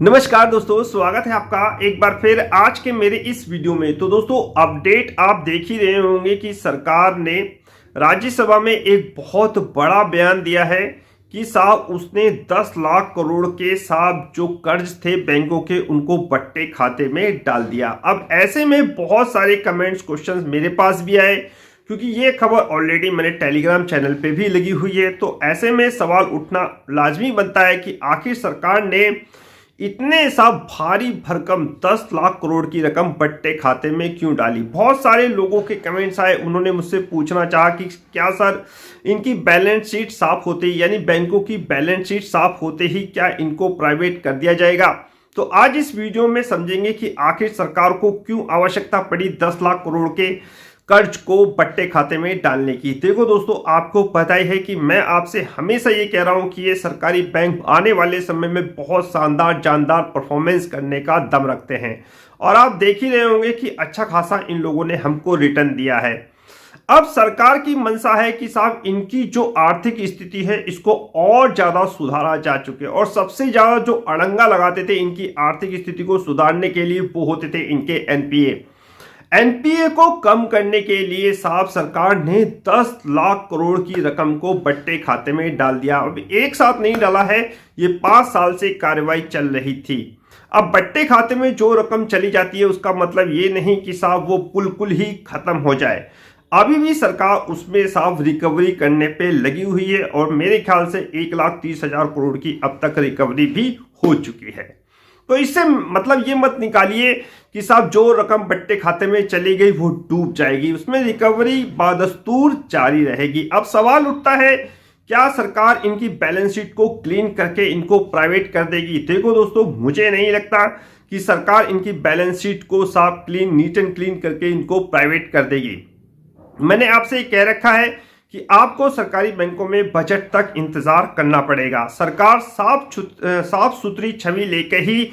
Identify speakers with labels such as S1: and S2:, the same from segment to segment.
S1: नमस्कार दोस्तों, स्वागत है आपका एक बार फिर आज के मेरे इस वीडियो में। तो दोस्तों अपडेट आप देख ही रहे होंगे कि सरकार ने राज्यसभा में एक बहुत बड़ा बयान दिया है कि साहब उसने 10 लाख करोड़ के साहब जो कर्ज थे बैंकों के उनको बट्टे खाते में डाल दिया। अब ऐसे में बहुत सारे कमेंट्स क्वेश्चंस मेरे पास भी आए क्योंकि ये खबर ऑलरेडी मैंने टेलीग्राम चैनल पे भी लगी हुई है। तो ऐसे में सवाल उठना लाजमी बनता है कि आखिर सरकार ने इतने सा भारी भरकम 10 लाख करोड़ की रकम बट्टे खाते में क्यों डाली। बहुत सारे लोगों के कमेंट्स आए, उन्होंने मुझसे पूछना चाहा कि क्या सर इनकी बैलेंस शीट साफ होते ही, यानी बैंकों की बैलेंस शीट साफ होते ही क्या इनको प्राइवेट कर दिया जाएगा। तो आज इस वीडियो में समझेंगे कि आखिर सरकार को क्यों आवश्यकता पड़ी 10 लाख करोड़ के कर्ज को बट्टे खाते में डालने की। देखो दोस्तों, आपको पता ही है कि मैं आपसे हमेशा ये कह रहा हूं कि ये सरकारी बैंक आने वाले समय में बहुत शानदार जानदार परफॉर्मेंस करने का दम रखते हैं और आप देख ही रहे होंगे कि अच्छा खासा इन लोगों ने हमको रिटर्न दिया है। अब सरकार की मंशा है कि साहब इनकी जो आर्थिक स्थिति है इसको और ज्यादा सुधारा जा चुके और सबसे ज्यादा जो अड़ंगा लगाते थे इनकी आर्थिक स्थिति को सुधारने के लिए वो होते थे इनके एनपीए को कम करने के लिए साहब सरकार ने 10 लाख करोड़ की रकम को बट्टे खाते में डाल दिया। अब एक साथ नहीं डाला है, ये 5 साल से कार्रवाई चल रही थी। अब बट्टे खाते में जो रकम चली जाती है उसका मतलब ये नहीं कि साहब वो बिल्कुल ही खत्म हो जाए। अभी भी सरकार उसमें साहब रिकवरी करने पे लगी हुई है और मेरे ख्याल से 1,30,000 करोड़ की अब तक रिकवरी भी हो चुकी है। तो इससे मतलब ये मत निकालिए कि साहब जो रकम बट्टे खाते में चली गई वो डूब जाएगी, उसमें रिकवरी बादस्तूर जारी रहेगी। अब सवाल उठता है क्या सरकार इनकी बैलेंस शीट को क्लीन करके इनको प्राइवेट कर देगी। देखो दोस्तों, मुझे नहीं लगता कि सरकार इनकी बैलेंस शीट को साफ क्लीन नीट एंड क्लीन करके इनको प्राइवेट कर देगी। मैंने आपसे कह रखा है कि आपको सरकारी बैंकों में बजट तक इंतजार करना पड़ेगा। सरकार साफ सुथरी छवि लेकर ही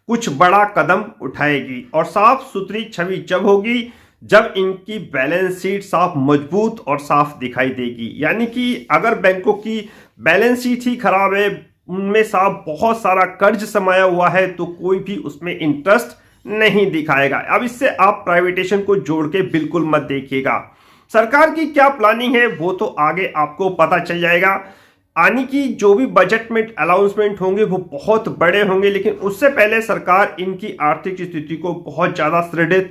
S1: कुछ बड़ा कदम उठाएगी और साफ सुथरी छवि जब होगी जब इनकी बैलेंस शीट साफ मजबूत और साफ दिखाई देगी। यानी कि अगर बैंकों की बैलेंस शीट ही खराब है, उनमें साफ बहुत सारा कर्ज समाया हुआ है, तो कोई भी उसमें इंटरेस्ट नहीं दिखाएगा। अब इससे आप प्राइवेटेशन को जोड़ के बिल्कुल मत देखिएगा। सरकार की क्या प्लानिंग है वो तो आगे आपको पता चल जाएगा। आने की जो भी बजट में अनाउंसमेंट होंगे वो बहुत बड़े होंगे, लेकिन उससे पहले सरकार इनकी आर्थिक स्थिति को बहुत ज़्यादा सुदृढ़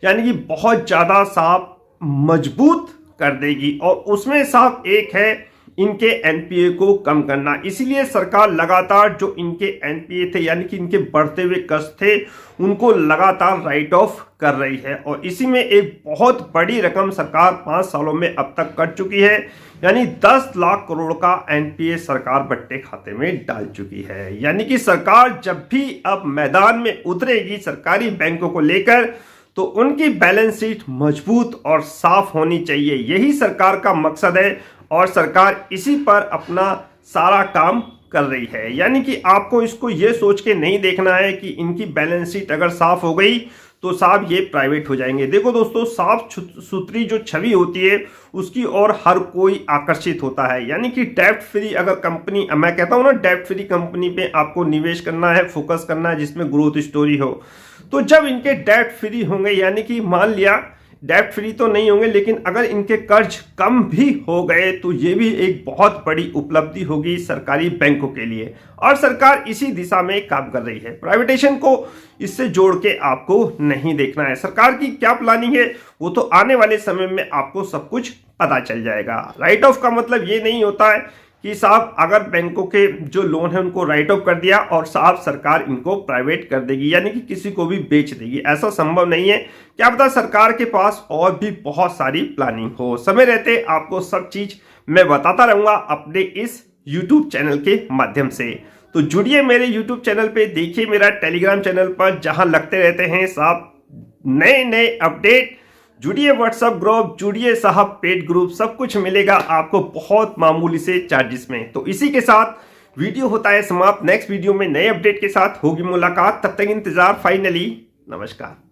S1: यानी कि बहुत ज़्यादा साफ मजबूत कर देगी और उसमें साफ एक है इनके एनपीए को कम करना। इसीलिए सरकार लगातार जो इनके एनपीए थे यानी कि इनके बढ़ते हुए कर्ज थे उनको लगातार राइट ऑफ कर रही है और इसी में एक बहुत बड़ी रकम सरकार 5 सालों में अब तक कर चुकी है। यानी 10 लाख करोड़ का एनपीए सरकार बट्टे खाते में डाल चुकी है। यानी कि सरकार जब भी अब मैदान में उतरेगी सरकारी बैंकों को लेकर तो उनकी बैलेंस शीट मजबूत और साफ होनी चाहिए। यही सरकार का मकसद है और सरकार इसी पर अपना सारा काम कर रही है। यानी कि आपको इसको ये सोच के नहीं देखना है कि इनकी बैलेंस शीट अगर साफ हो गई तो साहब ये प्राइवेट हो जाएंगे। देखो दोस्तों, साफ सुथरी जो छवि होती है उसकी ओर हर कोई आकर्षित होता है। यानी कि डेब्ट फ्री अगर कंपनी, मैं कहता हूं ना, डेब्ट फ्री कंपनी पे आपको निवेश करना है, फोकस करना है जिसमें ग्रोथ स्टोरी हो। तो जब इनके डेब्ट फ्री होंगे, यानी कि मान लिया डेब्ट फ्री तो नहीं होंगे लेकिन अगर इनके कर्ज कम भी हो गए तो ये भी एक बहुत बड़ी उपलब्धि होगी सरकारी बैंकों के लिए और सरकार इसी दिशा में काम कर रही है। प्राइवेटेशन को इससे जोड़ के आपको नहीं देखना है। सरकार की क्या प्लानिंग है वो तो आने वाले समय में आपको सब कुछ पता चल जाएगा। राइट ऑफ का मतलब ये नहीं होता है कि साहब अगर बैंकों के जो लोन है उनको राइट ऑफ कर दिया और साहब सरकार इनको प्राइवेट कर देगी यानी कि किसी को भी बेच देगी, ऐसा संभव नहीं है। क्या पता सरकार के पास और भी बहुत सारी प्लानिंग हो। समय रहते आपको सब चीज मैं बताता रहूंगा अपने इस YouTube चैनल के माध्यम से। तो जुड़िए मेरे YouTube चैनल पे, देखिए मेरा टेलीग्राम चैनल पर जहां लगते रहते हैं साहब नए नए अपडेट। जुड़िए व्हाट्सएप ग्रुप, जुड़िए साहब पेड ग्रुप, सब कुछ मिलेगा आपको बहुत मामूली से चार्जेस में। तो इसी के साथ वीडियो होता है समाप्त। नेक्स्ट वीडियो में नए अपडेट के साथ होगी मुलाकात, तब तक इंतजार। फाइनली नमस्कार।